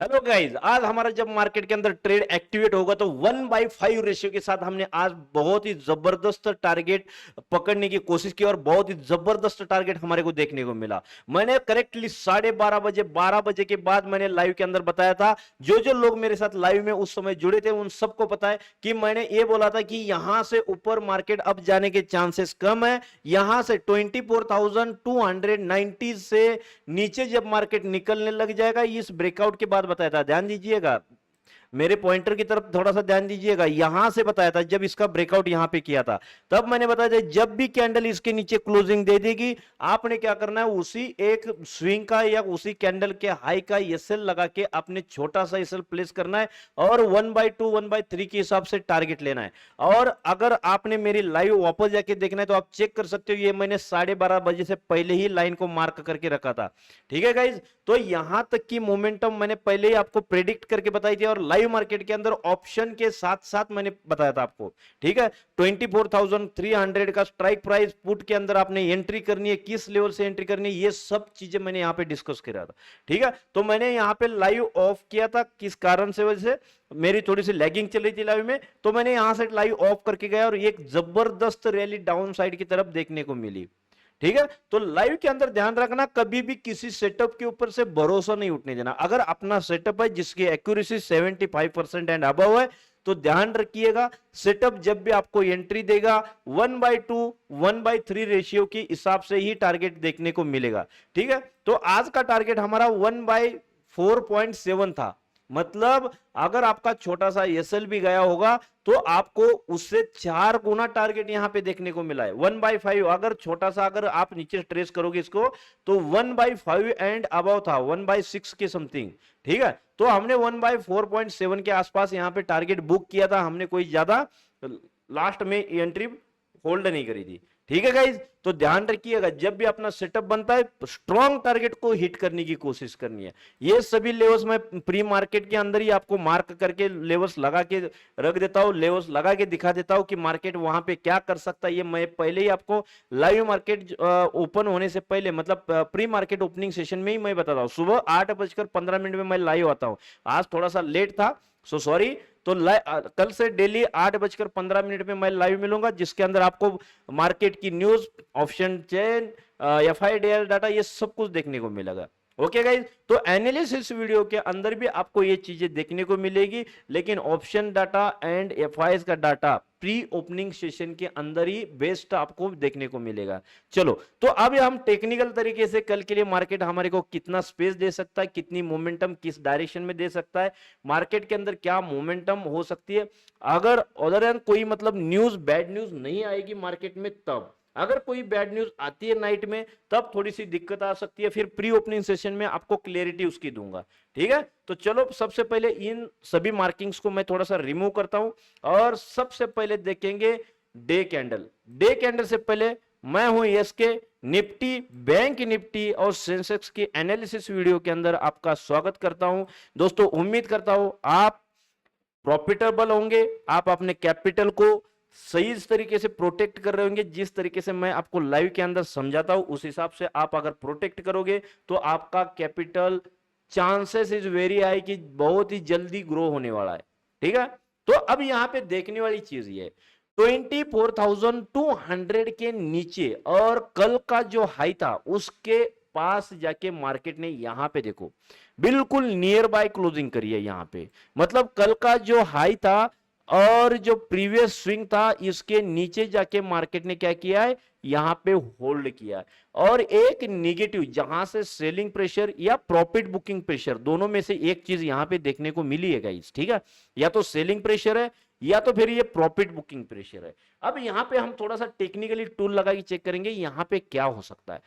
Hello guys, आज हमारा जब मार्केट के अंदर ट्रेड एक्टिवेट होगा तो 1/5 रेशियो के साथ हमने आज बहुत ही जबरदस्त टारगेट पकड़ने की कोशिश की और बहुत ही जबरदस्त टारगेट हमारे को देखने को मिला। मैंने करेक्टली 12:30 बजे 12 बजे के बाद मैंने लाइव के अंदर बताया था। जो जो लोग मेरे साथ लाइव में उस समय जुड़े थे उन सबको पता है कि मैंने ये बोला था कि यहां से ऊपर मार्केट अब जाने के चांसेस कम है। यहां से 24,290 से नीचे जब मार्केट निकलने लग जाएगा, इस ब्रेकआउट के बाद बताया था, ध्यान दीजिएगा, मेरे पॉइंटर की तरफ थोड़ा सा ध्यान दीजिएगा। यहां से बताया था जब इसका ब्रेकआउट यहां पे किया था, तब मैंने बताया था जब भी कैंडल इसके नीचे क्लोजिंग दे देगी, आपने क्या करना है, उसी एक स्विंग का या उसी कैंडल के हाई का एसएल लगा के आपने छोटा सा एसएल प्लेस करना है और 1/2 1/3 के हिसाब से टारगेट लेना है। और अगर आपने मेरी लाइव वापस जाके देखना है तो आप चेक कर सकते हो, ये मैंने 12:30 बजे से पहले ही लाइन को मार्क करके रखा था। ठीक है गाइज, तो यहां तक की मोमेंटम मैंने पहले ही आपको प्रेडिक्ट करके बताई थी और लाइव मार्केट के अंदर ऑप्शन के साथ साथ मैंने बताया था आपको। ठीक है, 24,300 का स्ट्राइक प्राइस पुट के अंदर आपने एंट्री करनी है, किस लेवल से एंट्री करनी है, ये सब चीजें मैंने यहां पे डिस्कस किया था। ठीक है, तो मैंने यहां पे लाइव ऑफ किया था, किस कारण से, वजह से मेरी थोड़ी सी लैगिंग चल रही थी लाइव में, तो मैंने यहां से लाइव ऑफ करके गया और एक जबरदस्त रैली डाउन साइड की तरफ देखने को मिली। ठीक है, तो लाइव के अंदर ध्यान रखना, कभी भी किसी सेटअप के ऊपर से भरोसा नहीं उठने देना। अगर अपना सेटअप है जिसकी एक्यूरेसी 75% एंड अबव है तो ध्यान रखिएगा, सेटअप जब भी आपको एंट्री देगा 1/2 1/3 रेशियो के हिसाब से ही टारगेट देखने को मिलेगा। ठीक है, तो आज का टारगेट हमारा 1/4.7 था। मतलब अगर आपका छोटा सा एसएल भी गया होगा तो आपको उससे 4 गुना टारगेट यहां पे देखने को मिला है। 1/5 अगर छोटा सा, अगर आप नीचे ट्रेस करोगे इसको तो 1/5 एंड अबव था, 1/6 के समथिंग। ठीक है, तो हमने 1/4.7 के आसपास यहां पे टारगेट बुक किया था, हमने कोई ज्यादा लास्ट में एंट्री होल्ड नहीं करी थी। ठीक है गाइज, तो ध्यान रखिएगा जब भी अपना सेटअप बनता है स्ट्रॉन्ग टारगेट को हिट करने की कोशिश करनी है। ये सभी लेवल्स मैं प्री मार्केट के अंदर ही आपको मार्क करके लेवल्स लगा के रख देता हूं, लेवल्स लगा के दिखा देता हूं कि मार्केट वहां पे क्या कर सकता है। ये मैं पहले ही आपको लाइव मार्केट ओपन होने से पहले, मतलब प्री मार्केट ओपनिंग सेशन में ही मैं बताता हूं। सुबह 8:15 में मैं लाइव आता हूं, आज थोड़ा सा लेट था, सो सॉरी। तो कल से डेली 8:15 में मैं लाइव मिलूंगा, जिसके अंदर आपको मार्केट की न्यूज, ऑप्शन चेन, एफआईडीएल डाटा, ये सब कुछ देखने को मिलेगा। ओके गाइज, तो एनालिसिस वीडियो के अंदर भी आपको ये चीजें देखने को मिलेगी, लेकिन ऑप्शन डाटा एंड एफआईएस का डाटा प्री ओपनिंग सेशन के अंदर ही बेस्ट आपको देखने को मिलेगा। चलो, तो अब हम टेक्निकल तरीके से कल के लिए मार्केट हमारे को कितना स्पेस दे सकता है, कितनी मोमेंटम किस डायरेक्शन में दे सकता है, मार्केट के अंदर क्या मोमेंटम हो सकती है, अगर अदर कोई मतलब न्यूज, बैड न्यूज नहीं आएगी मार्केट में, तब अगर कोई बैड न्यूज आती है नाइट में तब थोड़ी सी दिक्कत आ सकती है, फिर प्री ओपनिंग सेशन में आपको क्लियरिटी उसकी दूंगा। ठीक है, तो चलो सबसे पहले इन सभी मार्किंग्स को मैं थोड़ा सा रिमूव करता हूं और सबसे पहले देखेंगे डे कैंडल। डे कैंडल से पहले मैं हूं एसके, निफ्टी, बैंक निफ्टी और सेंसेक्स की एनालिसिस वीडियो के अंदर आपका स्वागत करता हूं। दोस्तों, उम्मीद करता हूं आप प्रॉफिटेबल होंगे, आप अपने कैपिटल को सही तरीके से प्रोटेक्ट कर रहे होंगे। जिस तरीके से मैं आपको लाइव के अंदर समझाता हूं उस हिसाब से आप अगर प्रोटेक्ट करोगे तो आपका capital chances is very high कि बहुत ही जल्दी ग्रो होने वाला है। ठीक है, तो अब यहां पे देखने वाली चीज ये 24,200 के नीचे और कल का जो हाई था उसके पास जाके मार्केट ने यहां पे देखो बिल्कुल नियर बाय क्लोजिंग करी है यहां पे। मतलब कल का जो हाई था और जो प्रीवियस स्विंग था इसके नीचे जाके मार्केट ने क्या किया है, यहां पे होल्ड किया है। और एक नेगेटिव जहां से सेलिंग प्रेशर या प्रॉफिट बुकिंग प्रेशर, दोनों में से एक चीज यहां पे देखने को मिली है गाइस। ठीक है, या तो सेलिंग प्रेशर है या तो फिर ये प्रॉफिट बुकिंग प्रेशर है। अब यहां पे हम थोड़ा सा टेक्निकली टूल लगा के चेक करेंगे यहां पे क्या हो सकता है।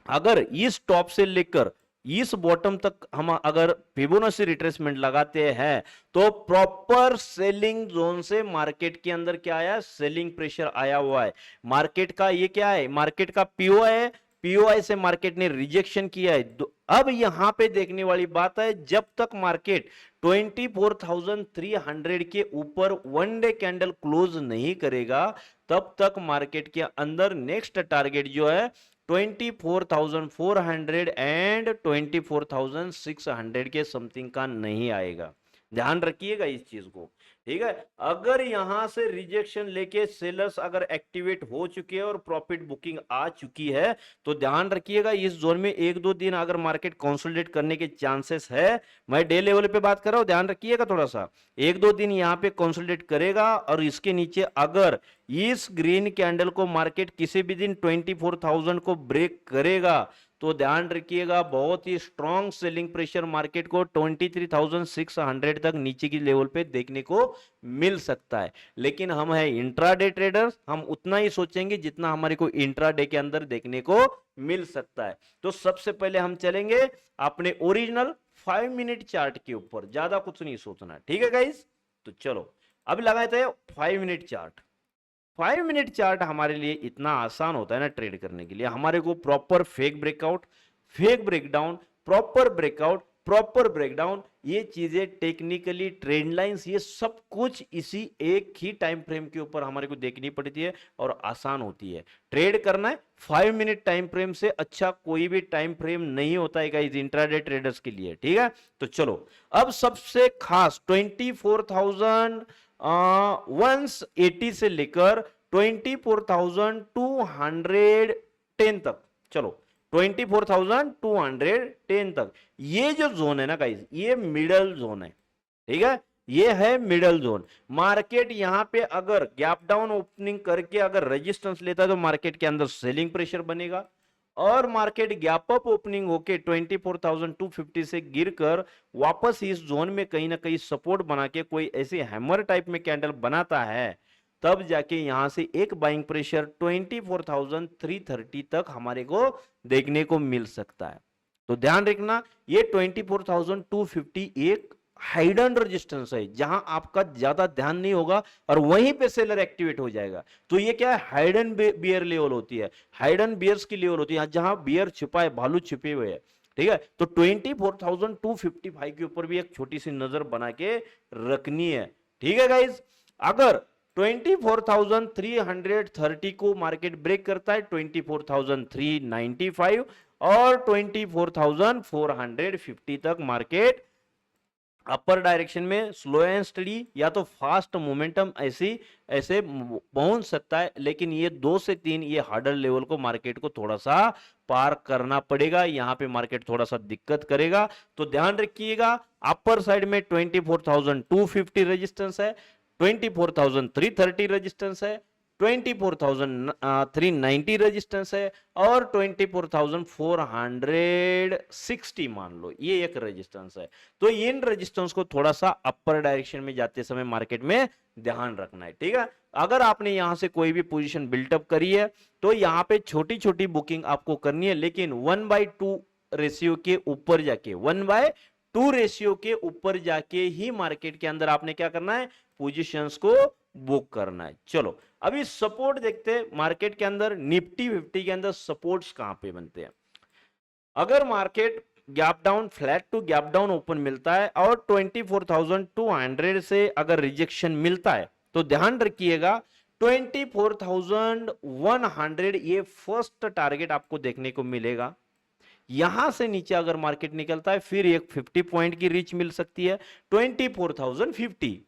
अगर इस टॉप से लेकर इस बॉटम तक हम अगर फिबोनाची रिट्रेसमेंट लगाते हैं तो प्रॉपर सेलिंग जोन से मार्केट के अंदर क्या आया, सेलिंग प्रेशर आया हुआ है। मार्केट का ये क्या है, मार्केट का पीओआई है, पीओआई से मार्केट ने रिजेक्शन किया है। अब यहां पे देखने वाली बात है, जब तक मार्केट 24,300 के ऊपर वन डे कैंडल क्लोज नहीं करेगा तब तक मार्केट के अंदर नेक्स्ट टारगेट जो है 24,400 एंड 24,600 के समथिंग का नहीं आएगा। ध्यान रखिएगा इस चीज को, ठीक है। अगर यहां से रिजेक्शन लेके सेलर्स अगर एक्टिवेट हो चुके हैं और प्रॉफिट बुकिंग आ चुकी है, तो ध्यान रखिएगा इस जोन में 1-2 दिन अगर मार्केट कंसोलिडेट करने के चांसेस है। मैं डे लेवल पे बात कर रहा हूं, ध्यान रखिएगा थोड़ा सा। 1-2 दिन यहां पे कंसोलिडेट करेगा और इसके नीचे अगर इस ग्रीन कैंडल को मार्केट किसी भी दिन 24,000 को ब्रेक करेगा, तो ध्यान रखिएगा बहुत ही स्ट्रॉन्ग सेलिंग प्रेशर मार्केट को 23,600 तक नीचे की लेवल पे देखने को मिल सकता है। लेकिन हम है इंट्राडे ट्रेडर्स, हम उतना ही सोचेंगे जितना हमारे को इंट्राडे के अंदर देखने को मिल सकता है। तो सबसे पहले हम चलेंगे अपने ओरिजिनल 5 मिनट चार्ट के ऊपर, ज्यादा कुछ नहीं सोचना, ठीक है गाइस। तो चलो अभी लगाए थे 5 मिनट चार्ट। 5 मिनट चार्ट हमारे लिए इतना आसान होता है ना ट्रेड करने के लिए। हमारे को proper fake breakout, fake breakdown, proper breakout, proper breakdown, ये चीजें टेक्निकली ट्रेंड लाइंस, ये सब कुछ इसी एक ही टाइम फ्रेम के ऊपर हमारे को देखनी पड़ती है और आसान होती है। ट्रेड करना है 5 मिनट टाइम फ्रेम से अच्छा कोई भी टाइम फ्रेम नहीं होता है गाइस इंट्राडे ट्रेडर्स के लिए, ठीक है। तो चलो अब सबसे खास 24,180 से लेकर 24,210 तक, चलो 24,210 तक, ये जो जोन है ना गाइस, ये मिडल जोन है, ठीक है। ये है मिडल जोन। मार्केट यहां पे अगर गैप डाउन ओपनिंग करके अगर रेजिस्टेंस लेता है तो मार्केट के अंदर सेलिंग प्रेशर बनेगा, और मार्केट गैप अप ओपनिंग होके 24,250 से गिरकर वापस इस जोन में कहीं ना कहीं सपोर्ट बना के कोई ऐसे हैमर टाइप में कैंडल बनाता है, तब जाके यहां से एक बाइंग प्रेशर 24,330 तक हमारे को देखने को मिल सकता है। तो ध्यान रखना ये 24,250 एक हाइडन रेजिस्टेंस है जहां आपका ज्यादा ध्यान नहीं होगा और वहीं पे सेलर एक्टिवेट हो जाएगा। तो ये क्या है, हाइडन बियर लेवल होती है, हाइडन बियर्स की लेवल होती है जहां बियर छिपा है, भालू छिपे हुए हैं, ठीक है। तो 24,255 के ऊपर भी एक छोटी सी नजर बना के रखनी है, ठीक है गाइज। अगर 24,330 को मार्केट ब्रेक करता है, 24,395 और 24,450 तक मार्केट अपर डायरेक्शन में स्लो एंड स्टडी या तो फास्ट मोमेंटम ऐसे पहुंच सकता है। लेकिन ये 2 से 3 ये हार्डर लेवल को मार्केट को थोड़ा सा पार करना पड़ेगा, यहां पे मार्केट थोड़ा सा दिक्कत करेगा। तो ध्यान रखिएगा अपर साइड में 24,250 रेजिस्टेंस है, 24,330 रेजिस्टेंस है, 24,390 रेजिस्टेंस है और 24,460 मान लो ये एक रेजिस्टेंस है। तो इन रेजिस्टेंस को थोड़ा सा अपर डायरेक्शन में जाते समय मार्केट में ध्यान रखना है, ठीक है। अगर आपने यहां से कोई भी पोजीशन बिल्टअप करी है तो यहां पे छोटी छोटी बुकिंग आपको करनी है, लेकिन 1/2 रेशियो के ऊपर जाके 1/2 रेशियो के ऊपर जाके ही मार्केट के अंदर आपने क्या करना है, पोजीशंस को बुक करना है। चलो अभी सपोर्ट देखते हैं मार्केट के अंदर। निफ्टी 50 के अंदर सपोर्ट्स कहां पे बनते हैं। अगर market gap down, flat to gap down open मिलता है और 24,200 से अगर रिजेक्शन मिलता है तो ध्यान रखिएगा 24,100 ये फर्स्ट टारगेट आपको देखने को मिलेगा। यहां से नीचे अगर मार्केट निकलता है फिर एक 50 पॉइंट की रीच मिल सकती है 24,050।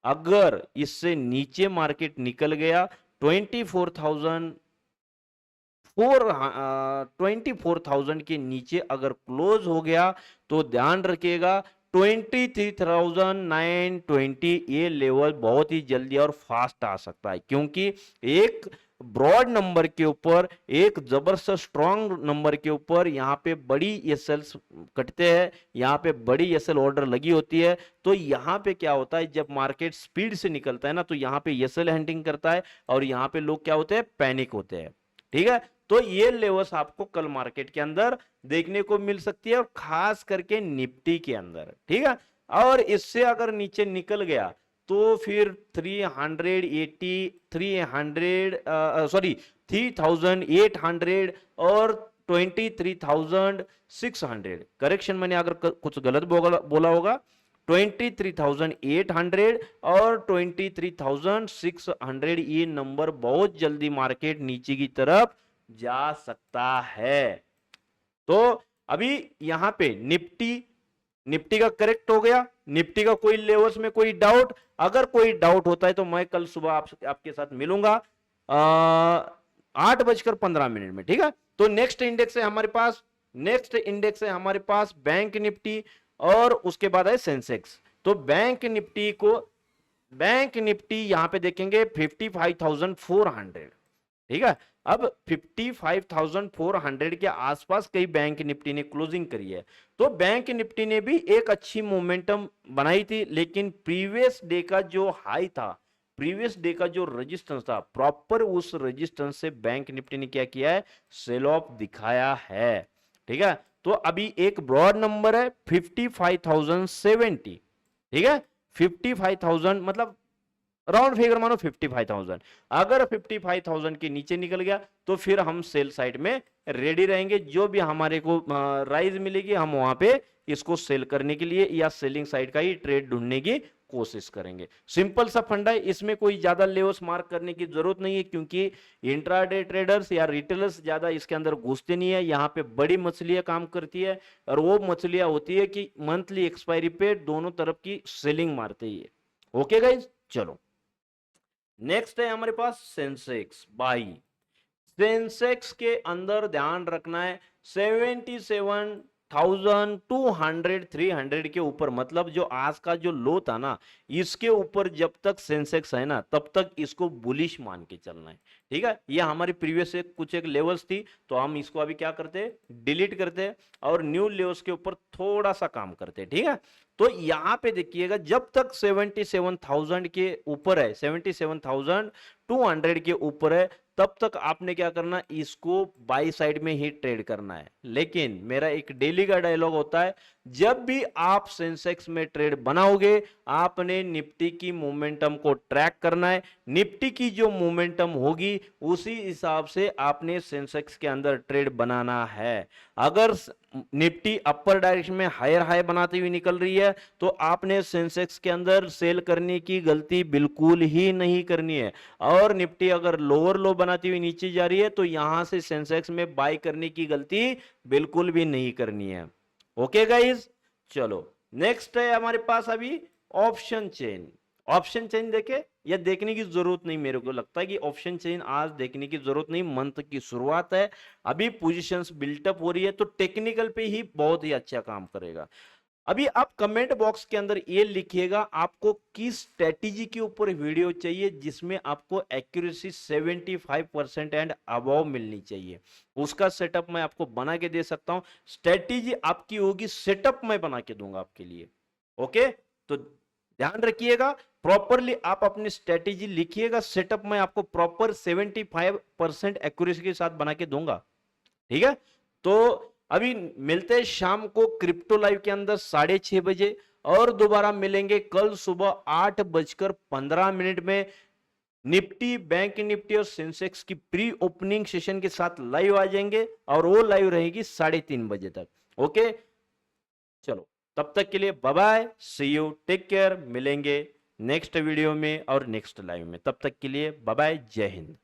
अगर इससे नीचे मार्केट निकल गया 24,000 के नीचे अगर क्लोज हो गया तो ध्यान रखिएगा 23,920 ये लेवल बहुत ही जल्दी और फास्ट आ सकता है, क्योंकि एक ब्रॉड नंबर के ऊपर, एक जबरदस्त स्ट्रॉन्ग नंबर के ऊपर यहां पे बड़ी एसएल्स कटते हैं, यहां पे बड़ी एसएल ऑर्डर लगी होती है। तो यहां पे क्या होता है, जब मार्केट स्पीड से निकलता है ना तो यहां पे एसएल हंटिंग करता है और यहां पे लोग क्या होते हैं, पैनिक होते हैं, ठीक है। तो ये लेवल्स आपको कल मार्केट के अंदर देखने को मिल सकती है और खास करके निफ्टी के अंदर, ठीक है। और इससे अगर नीचे निकल गया तो फिर 3,800 और 23,600 करेक्शन, मैंने अगर कुछ गलत बोला होगा, 23,800 और 23,600 ये नंबर बहुत जल्दी मार्केट नीचे की तरफ जा सकता है। तो अभी यहां पे निफ्टी का करेक्ट हो गया। निफ्टी का कोई लेवल्स में कोई डाउट, अगर कोई डाउट होता है तो मैं कल सुबह आपके साथ मिलूंगा 8:15 में, ठीक है। तो नेक्स्ट इंडेक्स है हमारे पास, बैंक निफ्टी और उसके बाद है सेंसेक्स। तो बैंक निफ्टी यहां पे देखेंगे 55,400, ठीक है। अब 55,400 के आसपास कई बैंक निफ्टी ने क्लोजिंग करी है। तो बैंक निफ्टी ने भी एक अच्छी मोमेंटम बनाई थी, लेकिन प्रीवियस डे का जो हाई था, प्रीवियस डे का जो रेजिस्टेंस था, प्रॉपर उस रेजिस्टेंस से बैंक निफ्टी ने क्या किया है, सेल ऑफ दिखाया है, ठीक है। तो अभी एक ब्रॉड नंबर है 55,070, ठीक है। 55,000 मतलब राउंड फिगर मानो 55,000। अगर 55,000 के नीचे निकल गया तो फिर हम सेल साइड में रेडी रहेंगे। जो भी हमारे को राइज मिलेगी हम वहां पे इसको सेल करने के लिए या सेलिंग साइड का ही ट्रेड ढूंढने की कोशिश करेंगे। सिंपल सा फंडा है, इसमें कोई ज्यादा लेवल्स मार्क करने की जरूरत नहीं है, क्योंकि इंट्राडे ट्रेडर्स या रिटेलर्स ज्यादा इसके अंदर घुसते नहीं है। यहाँ पे बड़ी मछलियां काम करती है, और वो मछलियां होती है कि मंथली एक्सपायरी पे दोनों तरफ की सेलिंग मारते ही है। ओके गाइज, चलो नेक्स्ट है हमारे पास सेंसेक्स बाई। सेंसेक्स के अंदर ध्यान रखना है 77,200 300 के ऊपर, मतलब जो आज का जो लो था ना, इसके ऊपर जब तक सेंसेक्स है ना तब तक इसको बुलिश मान के चलना है, ठीक है। ये हमारी प्रीवियस कुछ एक लेवल्स थी, तो हम इसको अभी क्या करते, डिलीट करते और न्यू लेवल्स के ऊपर थोड़ा सा काम करते, ठीक है। तो यहां पे देखिएगा जब तक 77,000 के ऊपर है, 77,200 के ऊपर है, तब तक आपने क्या करना, इसको बाई साइड में ही ट्रेड करना है। लेकिन मेरा एक डेली का डायलॉग होता है, जब भी आप सेंसेक्स में ट्रेड बनाओगे आपने निफ्टी की मोमेंटम को ट्रैक करना है। निफ्टी की जो मोमेंटम होगी उसी हिसाब से आपने सेंसेक्स के अंदर ट्रेड बनाना है। अगर निफ्टी अपर डायरेक्शन में हायर हाई बनाती हुई निकल रही है तो आपने सेंसेक्स के अंदर सेल करने की गलती बिल्कुल ही नहीं करनी है, और निफ्टी अगर लोअर लो बनाती हुई नीचे जा रही है तो यहां से सेंसेक्स में बाय करने की गलती बिल्कुल भी नहीं करनी है। ओके गाइस, चलो नेक्स्ट है हमारे पास अभी ऑप्शन चेन। ऑप्शन चेन देखे या देखने की जरूरत नहीं, मेरे को लगता है कि ऑप्शन चेन आज देखने की जरूरत नहीं, मंथ की शुरुआत है, अभी पोजीशंस बिल्टअप हो रही है, तो टेक्निकल पे ही बहुत ही अच्छा काम करेगा। अभी आप कमेंट बॉक्स के अंदर ये लिखिएगा आपको किस स्ट्रेटेजी के ऊपर वीडियो चाहिए जिसमें आपको एक्यूरेसी 75% एंड अबव मिलनी चाहिए, उसका सेटअप मैं आपको बना के दे सकता हूं। स्ट्रेटेजी आपकी होगी, सेटअप मैं बना के दूंगा आपके लिए। ओके, तो ध्यान रखिएगा, प्रॉपरली आप अपनी स्ट्रेटेजी लिखिएगा, सेटअप मैं आपको प्रॉपर 75% एक्यूरेसी के साथ बना के दूंगा, ठीक है। तो अभी मिलते हैं शाम को क्रिप्टो लाइव के अंदर 6:30 बजे, और दोबारा मिलेंगे कल सुबह 8:15 में निफ्टी, बैंक निफ्टी और सेंसेक्स की प्री ओपनिंग सेशन के साथ लाइव आ जाएंगे, और वो लाइव रहेगी 3:30 बजे तक। ओके, चलो तब तक के लिए bye bye, see you, take care, मिलेंगे नेक्स्ट वीडियो में और नेक्स्ट लाइव में। तब तक के लिए बाय बाय, जय हिंद।